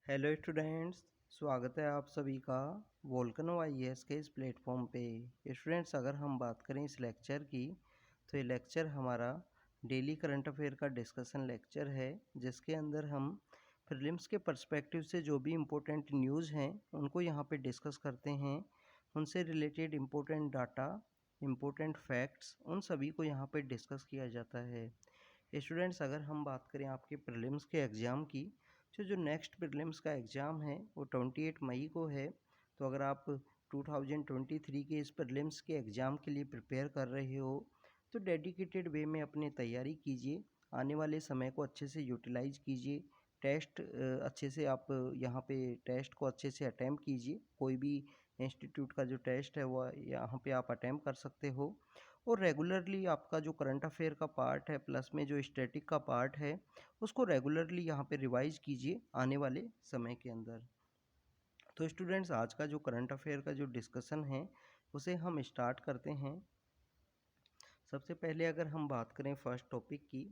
Hello students, स्वागत है आप सभी का वोल्केनो आईएएस के इस प्लेटफॉर्म पे। स्टूडेंट्स, अगर हम बात करें इस लेक्चर की तो ये लेक्चर हमारा डेली करंट अफेयर का डिस्कशन लेक्चर है, जिसके अंदर हम प्रीलिम्स के पर्सपेक्टिव से जो भी इम्पोर्टेंट न्यूज़ हैं उनको यहाँ पे डिस्कस करते हैं। उनसे related important data, important facts, उन सभी को यहाँ पे डिस्कस किया जाता है। स्टूडेंट्स, अगर हम बात करें आपके प्रीलिम्स के एग्ज़ाम की, जो नेक्स्ट प्रीलिम्स का एग्ज़ाम है वो 28 मई को है। तो अगर आप 2023 के इस प्रीलिम्स के एग्ज़ाम के लिए प्रिपेयर कर रहे हो तो डेडिकेटेड वे में अपनी तैयारी कीजिए। आने वाले समय को अच्छे से यूटिलाइज कीजिए। टेस्ट अच्छे से आप यहाँ पे टेस्ट को अच्छे से अटैम्प्ट कीजिए। कोई भी इंस्टीट्यूट का जो टेस्ट है वो यहाँ पे आप अटैम्प्ट कर सकते हो। और रेगुलरली आपका जो करंट अफेयर का पार्ट है प्लस में जो स्टैटिक का पार्ट है उसको रेगुलरली यहाँ पे रिवाइज कीजिए आने वाले समय के अंदर। तो स्टूडेंट्स, आज का जो करंट अफेयर का जो डिस्कशन है उसे हम स्टार्ट करते हैं। सबसे पहले अगर हम बात करें फर्स्ट टॉपिक की,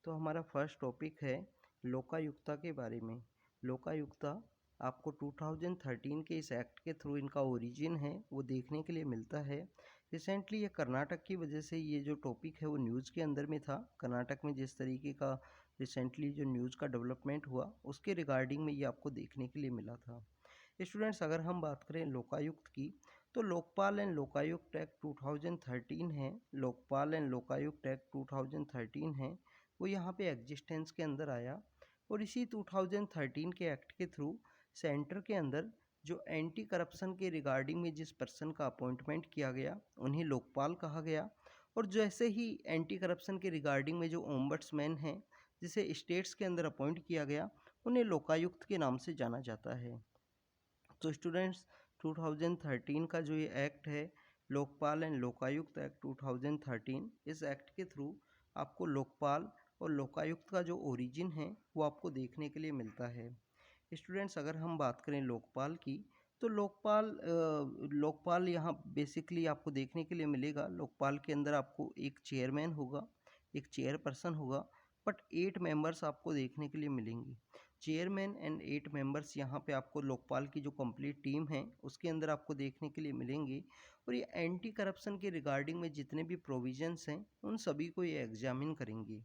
तो हमारा फर्स्ट टॉपिक है लोकायुक्ता के बारे में। लोकायुक्ता आपको 2013 के इस एक्ट के थ्रू इनका ओरिजिन है वो देखने के लिए मिलता है। रिसेंटली ये कर्नाटक की वजह से ये जो टॉपिक है वो न्यूज़ के अंदर में था। कर्नाटक में जिस तरीके का रिसेंटली जो न्यूज़ का डेवलपमेंट हुआ उसके रिगार्डिंग में ये आपको देखने के लिए मिला था। स्टूडेंट्स, अगर हम बात करें लोकायुक्त की, तो लोकपाल एंड लोकायुक्त एक्ट 2013 है। लोकपाल एंड लोकायुक्त एक्ट 2013 है वो यहाँ पे एग्जिस्टेंस के अंदर आया। और इसी 2013 के एक्ट के थ्रू सेंटर के अंदर जो एंटी करप्शन के रिगार्डिंग में जिस पर्सन का अपॉइंटमेंट किया गया उन्हें लोकपाल कहा गया। और जैसे ही एंटी करप्शन के रिगार्डिंग में जो ओम्बड्समैन हैं जिसे स्टेट्स के अंदर अपॉइंट किया गया उन्हें लोकायुक्त के नाम से जाना जाता है। तो स्टूडेंट्स, 2013 का जो ये एक्ट है लोकपाल एंड लोकायुक्त एक्ट 2013, इस एक्ट के थ्रू आपको लोकपाल और लोकायुक्त का जो ओरिजिन है वो आपको देखने के लिए मिलता है। स्टूडेंट्स, अगर हम बात करें लोकपाल की, तो लोकपाल यहाँ बेसिकली आपको देखने के लिए मिलेगा। लोकपाल के अंदर आपको एक चेयरमैन होगा, एक चेयरपर्सन होगा, बट 8 मेंबर्स आपको देखने के लिए मिलेंगी। चेयरमैन एंड 8 मेंबर्स यहाँ पे आपको लोकपाल की जो कंप्लीट टीम है उसके अंदर आपको देखने के लिए मिलेंगे। और ये एंटी करप्शन के रिगार्डिंग में जितने भी प्रोविजंस हैं उन सभी को ये एग्जामिन करेंगे।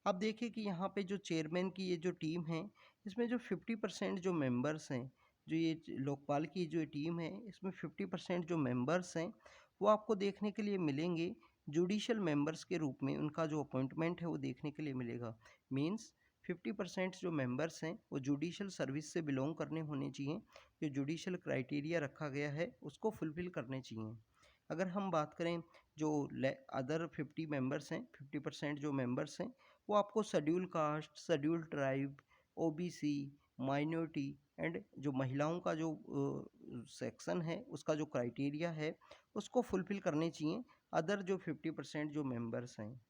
अब देखिए कि यहाँ पे जो चेयरमैन की ये जो टीम है इसमें जो 50% जो मेंबर्स हैं, जो ये लोकपाल की जो टीम है इसमें 50% जो मेंबर्स हैं वो आपको देखने के लिए मिलेंगे जुडिशल मेंबर्स के रूप में। उनका जो अपॉइंटमेंट है वो देखने के लिए मिलेगा। मीन्स 50% जो मेंबर्स हैं वो जुडिशल सर्विस से बिलोंग करने होने चाहिए। जो जुडिशल क्राइटेरिया रखा गया है उसको फुलफिल करने चाहिए। अगर हम बात करें जो अदर 50 मेंबर्स हैं, 50% जो मेंबर्स हैं वो आपको schedule caste, schedule tribe, OBC, minority and जो महिलाओं का जो सेक्शन है उसका जो क्राइटेरिया है उसको फुलफिल करने चाहिए अदर जो 50% जो मेंबर्स हैं।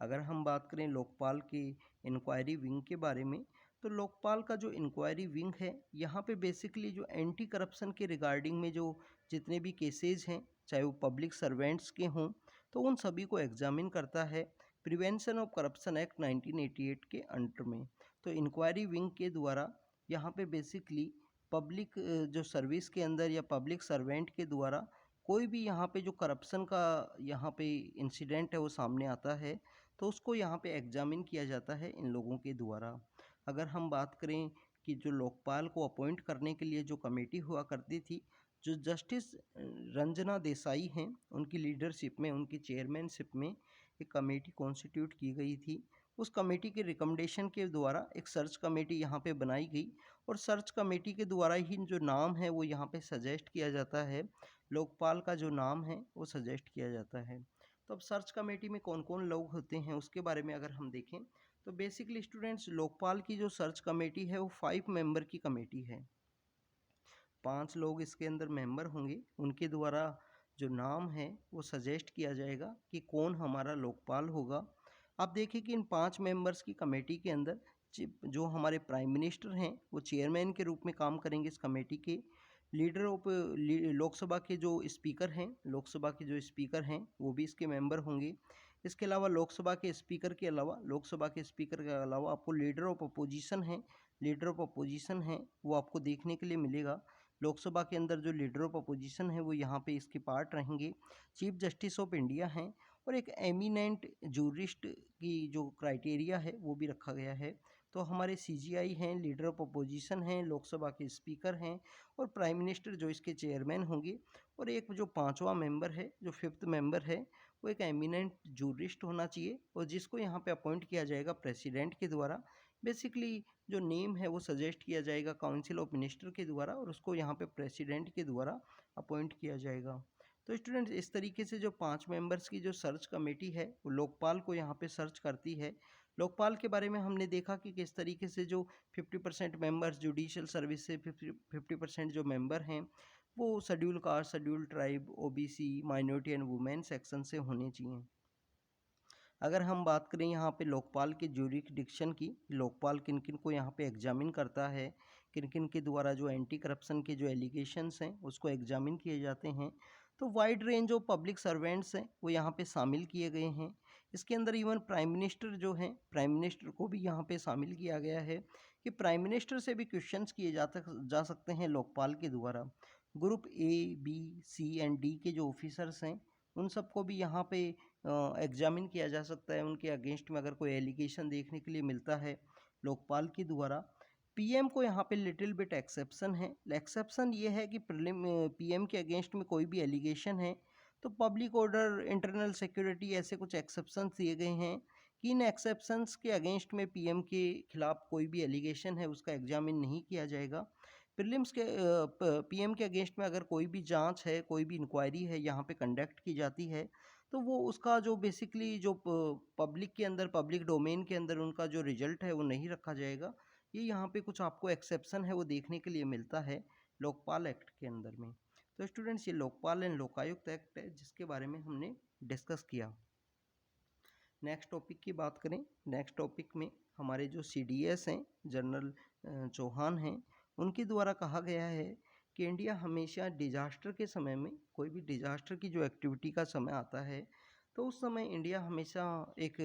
अगर हम बात करें लोकपाल की इंक्वायरी विंग के बारे में, तो लोकपाल का जो इंक्वायरी विंग है यहाँ पे बेसिकली जो एंटी करप्शन के रिगार्डिंग में जो जितने भी केसेस हैं चाहे वो पब्लिक सर्वेंट्स के हों तो उन सभी को एग्जामिन करता है प्रिवेंशन ऑफ करप्शन एक्ट 1988 के अंडर में। तो इंक्वायरी विंग के द्वारा यहाँ पे बेसिकली पब्लिक जो सर्विस के अंदर या पब्लिक सर्वेंट के द्वारा कोई भी यहाँ पे जो करप्शन का यहाँ पे इंसिडेंट है वो सामने आता है तो उसको यहाँ पे एग्जामिन किया जाता है इन लोगों के द्वारा। अगर हम बात करें कि जो लोकपाल को अपॉइंट करने के लिए जो कमेटी हुआ करती थी, जो जस्टिस रंजना देसाई हैं उनकी लीडरशिप में, उनकी चेयरमैनशिप में एक कमेटी कॉन्स्टिट्यूट की गई थी। उस कमेटी के रिकमेंडेशन के द्वारा एक सर्च कमेटी यहाँ पे बनाई गई और सर्च कमेटी के द्वारा ही जो नाम है वो यहाँ पे सजेस्ट किया जाता है। लोकपाल का जो नाम है वो सजेस्ट किया जाता है। तो अब सर्च कमेटी में कौन कौन लोग होते हैं उसके बारे में अगर हम देखें तो बेसिकली स्टूडेंट्स, लोकपाल की जो सर्च कमेटी है वो 5 मेंबर की कमेटी है। 5 लोग इसके अंदर मेंबर होंगे, उनके द्वारा जो नाम है वो सजेस्ट किया जाएगा कि कौन हमारा लोकपाल होगा। आप देखिए कि इन 5 मेंबर्स की कमेटी के अंदर जो हमारे प्राइम मिनिस्टर हैं वो चेयरमैन के रूप में काम करेंगे इस कमेटी के। लीडर ऑफ लोकसभा के जो स्पीकर हैं, लोकसभा के जो स्पीकर हैं वो भी इसके मेंबर होंगे। इसके अलावा लोकसभा के स्पीकर के अलावा आपको लीडर ऑफ अपोजिशन हैं लीडर ऑफ अपोजिशन है वो आपको देखने के लिए मिलेगा। लोकसभा के अंदर जो लीडर ऑफ अपोजिशन है वो यहाँ पे इसके पार्ट रहेंगे। चीफ जस्टिस ऑफ इंडिया हैं और एक एमिनेंट जूरिस्ट की जो क्राइटेरिया है वो भी रखा गया है। तो हमारे सीजीआई हैं, लीडर ऑफ अपोजिशन हैं, लोकसभा के स्पीकर हैं और प्राइम मिनिस्टर जो इसके चेयरमैन होंगे। और एक जो पांचवा मेंबर है, जो फिफ्थ मेंबर है, वो एक एमिनेंट जूरिस्ट होना चाहिए और जिसको यहाँ पे अपॉइंट किया जाएगा प्रेसिडेंट के द्वारा। बेसिकली जो नेम है वो सजेस्ट किया जाएगा काउंसिल ऑफ मिनिस्टर के द्वारा और उसको यहाँ पे प्रेसिडेंट के द्वारा अपॉइंट किया जाएगा। तो स्टूडेंट्स, इस तरीके से जो 5 मेंबर्स की जो सर्च कमेटी है वो लोकपाल को यहाँ पे सर्च करती है। लोकपाल के बारे में हमने देखा कि किस तरीके से जो 50% मेंबर्स जुडिशियल सर्विस से 50% जो मेंबर हैं वो schedule caste, schedule tribe, OBC, minority and women section से होने चाहिए। अगर हम बात करें यहाँ पे लोकपाल के ज्यूरिसडिक्शन की, लोकपाल किन किन को यहाँ पे एग्जामिन करता है, किन किन के द्वारा जो एंटी करप्शन के जो एलिगेशंस हैं उसको एग्जामिन किए जाते हैं, तो wide range of public servants हैं वो यहाँ पे शामिल किए गए हैं। इसके अंदर इवन प्राइम मिनिस्टर जो हैं, प्राइम मिनिस्टर को भी यहाँ पे शामिल किया गया है कि प्राइम मिनिस्टर से भी क्वेश्चंस किए जा सकते हैं लोकपाल के द्वारा। Group A, B, C and D के जो ऑफिसर्स हैं उन सबको भी यहाँ पे एग्जामिन किया जा सकता है। उनके अगेंस्ट में अगर कोई एलिगेशन देखने के लिए मिलता है लोकपाल के द्वारा। पीएम को यहाँ पे लिटिल बिट एक्सेप्शन है। एक्सेप्शन ये है कि पीएम के अगेंस्ट में कोई भी एलिगेशन है तो पब्लिक ऑर्डर, इंटरनल सिक्योरिटी, ऐसे कुछ एक्सेप्शंस दिए गए हैं कि इन एक्सेप्शंस के अगेंस्ट में पीएम के खिलाफ कोई भी एलिगेशन है उसका एग्जामिन नहीं किया जाएगा। प्रीलिम्स के पीएम के अगेंस्ट में अगर कोई भी जांच है, कोई भी इंक्वायरी है यहाँ पे कंडक्ट की जाती है तो वो उसका जो बेसिकली जो पब्लिक के अंदर, पब्लिक डोमेन के अंदर उनका जो रिजल्ट है वो नहीं रखा जाएगा। ये यहाँ पे कुछ आपको एक्सेप्शन है वो देखने के लिए मिलता है लोकपाल एक्ट के अंदर में। तो स्टूडेंट्स, ये लोकपाल एंड लोकायुक्त एक्ट है जिसके बारे में हमने डिस्कस किया। नेक्स्ट टॉपिक की बात करें, नेक्स्ट टॉपिक में हमारे जो सीडीएस हैं, जनरल चौहान हैं, उनके द्वारा कहा गया है कि इंडिया हमेशा डिजास्टर के समय में, कोई भी डिजास्टर की जो एक्टिविटी का समय आता है तो उस समय इंडिया हमेशा एक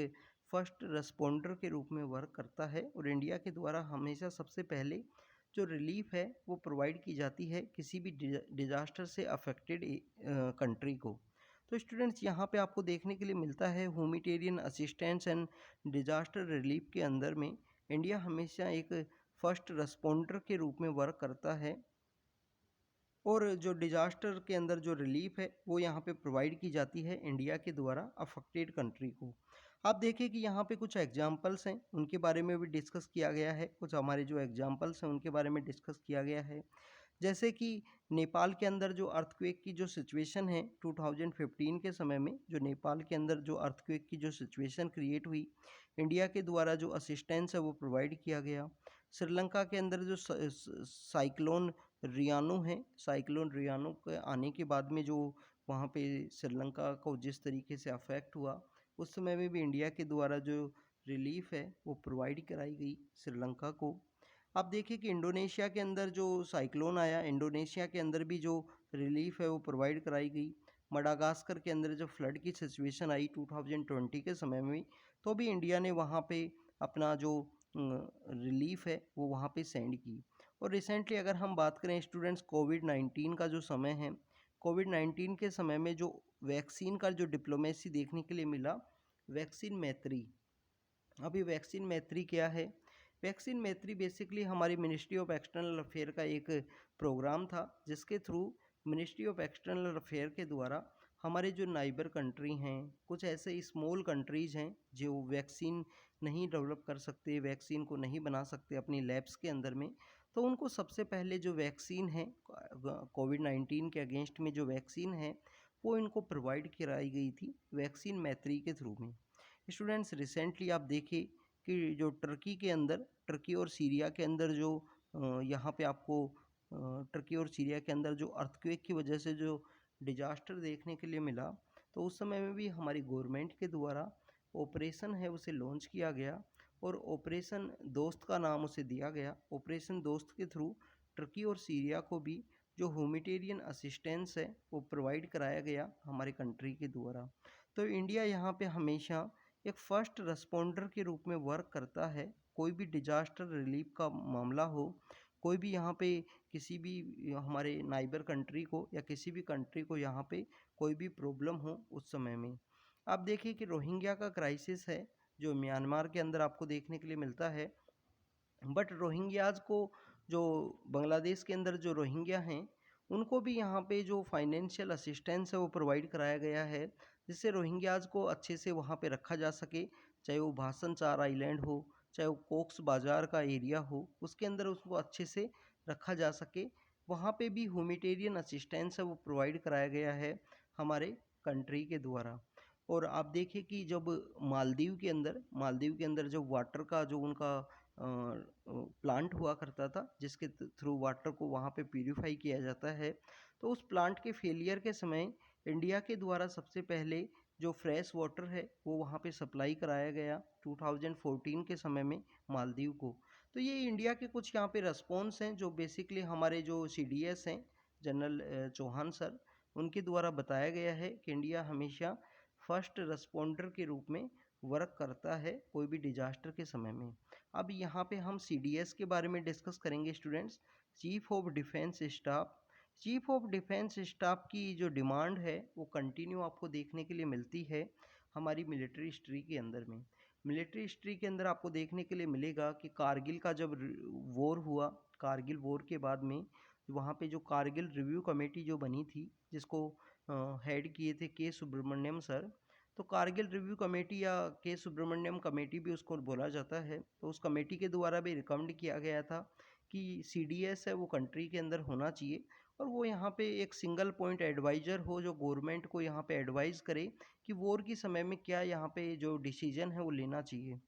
फर्स्ट रिस्पॉन्डर के रूप में वर्क करता है और इंडिया के द्वारा हमेशा सबसे पहले जो रिलीफ है वो प्रोवाइड की जाती है किसी भी डिजास्टर से अफेक्टेड कंट्री को। तो स्टूडेंट्स, यहाँ पे आपको देखने के लिए मिलता है humanitarian assistance and disaster relief के अंदर में इंडिया हमेशा एक फर्स्ट रिस्पॉन्डर के रूप में वर्क करता है और जो डिजास्टर के अंदर जो रिलीफ है वो यहाँ पे प्रोवाइड की जाती है इंडिया के द्वारा अफेक्टेड कंट्री को। आप देखिए कि यहाँ पे कुछ एग्जांपल्स हैं, उनके बारे में भी डिस्कस किया गया है। कुछ हमारे जो एग्जांपल्स हैं उनके बारे में डिस्कस किया गया है। जैसे कि नेपाल के अंदर जो अर्थक्वेक की जो सिचुएशन है 2015 के समय में, जो नेपाल के अंदर जो अर्थक्वेक की जो सिचुएशन क्रिएट हुई, इंडिया के द्वारा जो असिस्टेंस है वो प्रोवाइड किया गया। श्रीलंका के अंदर जो साइक्लोन रियानो है, साइक्लोन रियानो के आने के बाद में जो वहाँ पे श्रीलंका को जिस तरीके से अफेक्ट हुआ, उस समय में भी इंडिया के द्वारा जो रिलीफ है वो प्रोवाइड कराई गई श्रीलंका को। आप देखिए कि इंडोनेशिया के अंदर जो साइक्लोन आया, इंडोनेशिया के अंदर भी जो रिलीफ है वो प्रोवाइड कराई गई। मडागास्कर के अंदर जो फ्लड की सिचुएशन आई 2020 के समय में, तो भी इंडिया ने वहाँ पे अपना जो रिलीफ है वो वहाँ पे सेंड की। और रिसेंटली अगर हम बात करें स्टूडेंट्स, कोविड-19 का जो समय है, कोविड-19 के समय में जो वैक्सीन का जो डिप्लोमेसी देखने के लिए मिला, वैक्सीन मैत्री। अभी वैक्सीन मैत्री क्या है? वैक्सीन मैत्री बेसिकली हमारी मिनिस्ट्री ऑफ एक्सटर्नल अफेयर का एक प्रोग्राम था जिसके through ministry of external affair के द्वारा हमारे जो नाइबर कंट्री हैं, कुछ ऐसे स्मॉल कंट्रीज़ हैं जो वैक्सीन नहीं डेवलप कर सकते, वैक्सीन को नहीं बना सकते अपनी लैब्स के अंदर में, तो उनको सबसे पहले जो वैक्सीन है कोविड-19 के अगेंस्ट में जो वैक्सीन है वो इनको प्रोवाइड कराई गई थी वैक्सीन मैत्री के थ्रू में। स्टूडेंट्स, रिसेंटली आप देखिए कि जो टर्की के अंदर, टर्की और सीरिया के अंदर जो यहाँ पे आपको टर्की और सीरिया के अंदर जो अर्थक्वेक की वजह से जो डिजास्टर देखने के लिए मिला, तो उस समय में भी हमारी गवर्नमेंट के द्वारा ऑपरेशन है उसे लॉन्च किया गया और ऑपरेशन दोस्त का नाम उसे दिया गया। ऑपरेशन दोस्त के थ्रू टर्की और सीरिया को भी जो ह्यूमैनिटेरियन असिस्टेंस है वो प्रोवाइड कराया गया हमारे कंट्री के द्वारा। तो इंडिया यहाँ पे हमेशा एक फर्स्ट रिस्पॉन्डर के रूप में वर्क करता है कोई भी डिजास्टर रिलीफ का मामला हो, कोई भी यहाँ पे किसी भी हमारे नाइबर कंट्री को या किसी भी कंट्री को यहाँ पे कोई भी प्रॉब्लम हो उस समय में। आप देखिए कि रोहिंग्या का क्राइसिस है जो म्यांमार के अंदर आपको देखने के लिए मिलता है। बट रोहिंग्याज को, जो बांग्लादेश के अंदर जो रोहिंग्या हैं, उनको भी यहाँ पे जो फाइनेंशियल असिस्टेंस है वो प्रोवाइड कराया गया है, जिससे रोहिंग्याज को अच्छे से वहाँ पे रखा जा सके। चाहे वो भासन चार आइलैंड हो, चाहे वो कोक्स बाजार का एरिया हो, उसके अंदर उसको अच्छे से रखा जा सके। वहाँ पे भी ह्यूमैनिटेरियन असिस्टेंस है वो प्रोवाइड कराया गया है हमारे कंट्री के द्वारा। और आप देखिए कि जब मालदीव के अंदर जो वाटर का जो उनका प्लांट हुआ करता था, जिसके थ्रू वाटर को वहाँ पे प्यूरिफाई किया जाता है, तो उस प्लांट के फेलियर के समय इंडिया के द्वारा सबसे पहले जो फ्रेश वाटर है वो वहाँ पे सप्लाई कराया गया 2014 के समय में मालदीव को। तो ये इंडिया के कुछ यहाँ पे रेस्पॉन्स हैं जो बेसिकली हमारे जो CDS हैं, जनरल चौहान सर, उनके द्वारा बताया गया है कि इंडिया हमेशा फर्स्ट रिस्पॉन्डर के रूप में वर्क करता है कोई भी डिजास्टर के समय में। अब यहाँ पे हम CDS के बारे में डिस्कस करेंगे students. Chief of defence staff. Chief of defence staff की जो डिमांड है वो कंटिन्यू आपको देखने के लिए मिलती है हमारी मिलिट्री हिस्ट्री के अंदर में। मिलिट्री हिस्ट्री के अंदर आपको देखने के लिए मिलेगा कि कारगिल का जब वॉर हुआ, कारगिल वॉर के बाद में वहाँ पे जो कारगिल रिव्यू कमेटी जो बनी थी, जिसको हेड किए थे के सुब्रमण्यम सर। तो कारगिल रिव्यू कमेटी या के सुब्रमण्यम कमेटी भी उसको बोला जाता है। तो उस कमेटी के द्वारा भी रिकमेंड किया गया था कि CDS है वो कंट्री के अंदर होना चाहिए, और वो यहाँ पे एक सिंगल पॉइंट एडवाइज़र हो जो गवर्नमेंट को यहाँ पे एडवाइस करे कि वॉर के समय में क्या यहाँ पे जो डिसीजन है वो लेना चाहिए।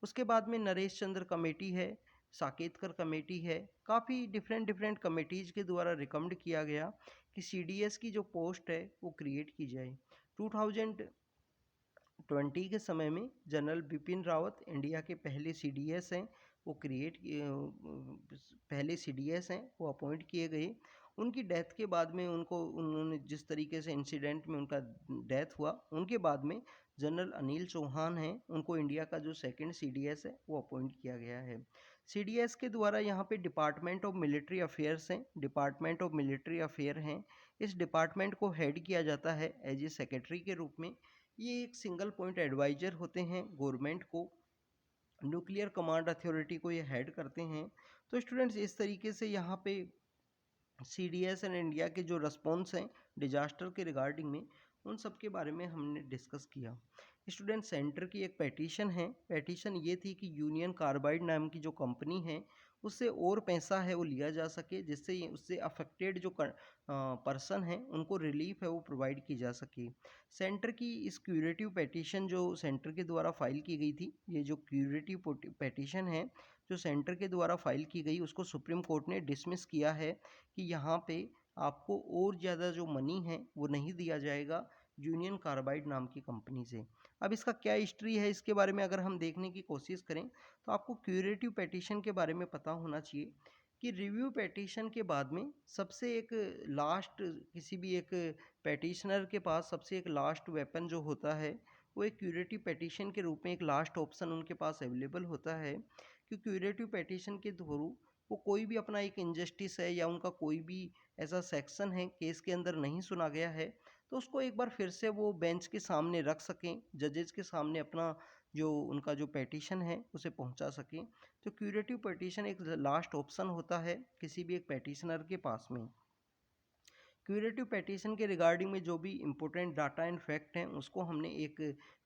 उसके बाद में नरेश चंद्र कमेटी है, साकेतकर कमेटी है, काफ़ी डिफरेंट डिफरेंट कमेटीज़ के द्वारा रिकमेंड किया गया कि CDS की जो पोस्ट है वो क्रिएट की जाए। 2020 के समय में जनरल बिपिन रावत इंडिया के पहले CDS हैं, वो पहले CDS हैं, वो अपॉइंट किए गए। उनकी डेथ के बाद में उन्होंने जिस तरीके से इंसिडेंट में उनका डेथ हुआ, उनके बाद में जनरल अनिल चौहान हैं, उनको इंडिया का जो सेकंड CDS है वो अपॉइंट किया गया है। CDS के द्वारा यहाँ पे डिपार्टमेंट ऑफ मिलिट्री अफेयर्स हैं, डिपार्टमेंट ऑफ मिलिट्री अफेयर हैं। इस डिपार्टमेंट को हेड किया जाता है एज ए सेक्रेटरी के रूप में। ये एक सिंगल पॉइंट एडवाइजर होते हैं गवर्नमेंट को, न्यूक्लियर कमांड अथॉरिटी को ये हेड करते हैं। तो स्टूडेंट्स इस तरीके से यहाँ पे CDS एंड इंडिया के जो रिस्पॉन्स हैं डिजास्टर के रिगार्डिंग में, उन सब के बारे में हमने डिस्कस किया। स्टूडेंट सेंटर की एक पेटिशन है, पेटिशन ये थी कि यूनियन कार्बाइड नाम की जो कंपनी है उससे और पैसा है वो लिया जा सके, जिससे उससे अफेक्टेड जो पर्सन है उनको रिलीफ है वो प्रोवाइड की जा सके। सेंटर की इस क्यूरेटिव पेटिशन जो सेंटर के द्वारा फाइल की गई थी, ये जो क्यूरेटिव पेटिशन है जो सेंटर के द्वारा फाइल की गई, उसको सुप्रीम कोर्ट ने डिसमिस किया है कि यहाँ पे आपको और ज़्यादा जो मनी है वो नहीं दिया जाएगा यूनियन कार्बाइड नाम की कंपनी से। अब इसका क्या हिस्ट्री है, इसके बारे में अगर हम देखने की कोशिश करें तो आपको क्यूरेटिव पेटिशन के बारे में पता होना चाहिए कि रिव्यू पेटिशन के बाद में सबसे एक लास्ट, किसी भी एक पेटिशनर के पास सबसे एक लास्ट वेपन जो होता है वो एक क्यूरेटिव पेटिशन के रूप में एक लास्ट ऑप्शन उनके पास अवेलेबल होता है। कि क्यूरेटिव पेटिशन के थ्रू वो कोई भी अपना एक इनजस्टिस है या उनका कोई भी ऐसा सेक्शन है केस के अंदर नहीं सुना गया है, तो उसको एक बार फिर से वो बेंच के सामने रख सकें, जजेस के सामने अपना जो उनका जो पेटिशन है उसे पहुंचा सकें। तो क्यूरेटिव पेटिशन एक लास्ट ऑप्शन होता है किसी भी एक पेटिशनर के पास में। क्यूरेटिव पेटिशन के रिगार्डिंग में जो भी इम्पोर्टेंट डाटा एंड फैक्ट हैं उसको हमने एक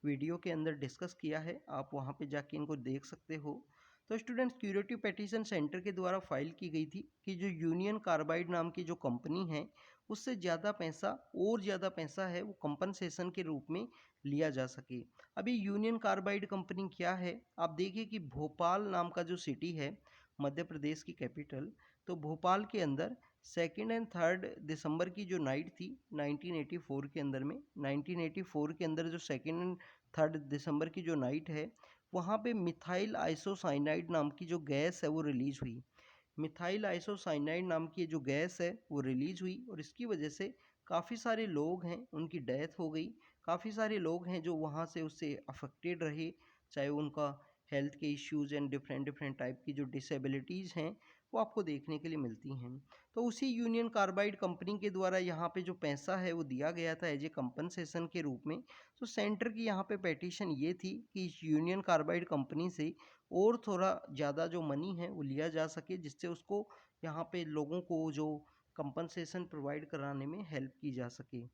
वीडियो के अंदर डिस्कस किया है, आप वहाँ पे जाके इनको देख सकते हो। तो स्टूडेंट्स, क्यूरेटिव पेटिशन सेंटर के द्वारा फाइल की गई थी कि जो यूनियन कार्बाइड नाम की जो कंपनी है उससे ज़्यादा पैसा, और ज़्यादा पैसा है वो कंपनसेशन के रूप में लिया जा सके। अभी यूनियन कार्बाइड कंपनी क्या है, आप देखिए कि भोपाल नाम का जो सिटी है, मध्य प्रदेश की कैपिटल, तो भोपाल के अंदर 2 एंड 3 दिसंबर की जो नाइट थी 1984 के अंदर में, 1984 के अंदर जो 2 एंड 3 दिसंबर की जो नाइट है, वहाँ पे मिथाइल आइसोसाइनाइड नाम की जो गैस है वो रिलीज हुई। मिथाइल आइसोसाइनाइड नाम की जो गैस है वो रिलीज हुई, और इसकी वजह से काफ़ी सारे लोग हैं उनकी डेथ हो गई। काफ़ी सारे लोग हैं जो वहाँ से उससे अफेक्टेड रहे, चाहे उनका हेल्थ के issues and different different type की जो डिसेबिलिटीज़ हैं वो आपको देखने के लिए मिलती हैं। तो उसी यूनियन कार्बाइड कंपनी के द्वारा यहाँ पे जो पैसा है वो दिया गया था एज ए कंपनसेशन के रूप में। तो सेंटर की यहाँ पे पेटिशन ये थी कि इस यूनियन कार्बाइड कंपनी से और थोड़ा ज़्यादा जो मनी है वो लिया जा सके, जिससे उसको यहाँ पे लोगों को जो कंपनसेशन प्रोवाइड कराने में हेल्प की जा सके।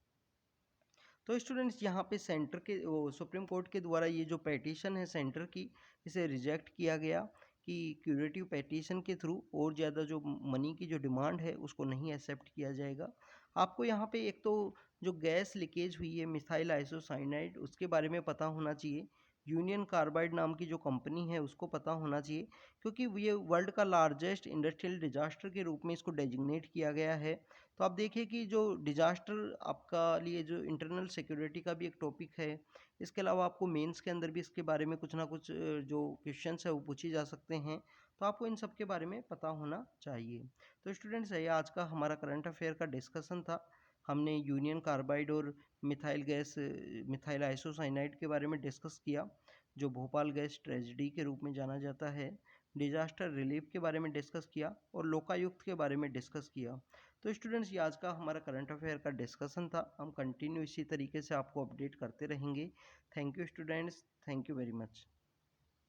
तो स्टूडेंट्स यहाँ पे सेंटर के सुप्रीम कोर्ट के द्वारा ये जो पेटिशन है सेंटर की, इसे रिजेक्ट किया गया कि क्यूरेटिव पेटिशन के थ्रू और ज़्यादा जो मनी की जो डिमांड है उसको नहीं एक्सेप्ट किया जाएगा। आपको यहाँ पे एक तो जो गैस लीकेज हुई है मिथाइल आइसोसाइनाइड उसके बारे में पता होना चाहिए। यूनियन कार्बाइड नाम की जो कंपनी है उसको पता होना चाहिए, क्योंकि ये वर्ल्ड का लार्जेस्ट इंडस्ट्रियल डिजास्टर के रूप में इसको डेजिग्नेट किया गया है। तो आप देखिए कि जो डिजास्टर आपका लिए जो इंटरनल सिक्योरिटी का भी एक टॉपिक है, इसके अलावा आपको मेंस के अंदर भी इसके बारे में कुछ ना कुछ जो क्वेश्चंस है वो पूछे जा सकते हैं। तो आपको इन सब के बारे में पता होना चाहिए। तो स्टूडेंट्स ये आज का हमारा करंट अफेयर का डिस्कशन था। हमने यूनियन कार्बाइड और मिथाइल आइसोसाइनाइड के बारे में डिस्कस किया, जो भोपाल गैस ट्रेजिडी के रूप में जाना जाता है। डिजास्टर रिलीफ के बारे में डिस्कस किया और लोकायुक्त के बारे में डिस्कस किया। तो स्टूडेंट्स ये आज का हमारा करंट अफेयर का डिस्कशन था। हम कंटिन्यू इसी तरीके से आपको अपडेट करते रहेंगे। Thank you students, thank you very much.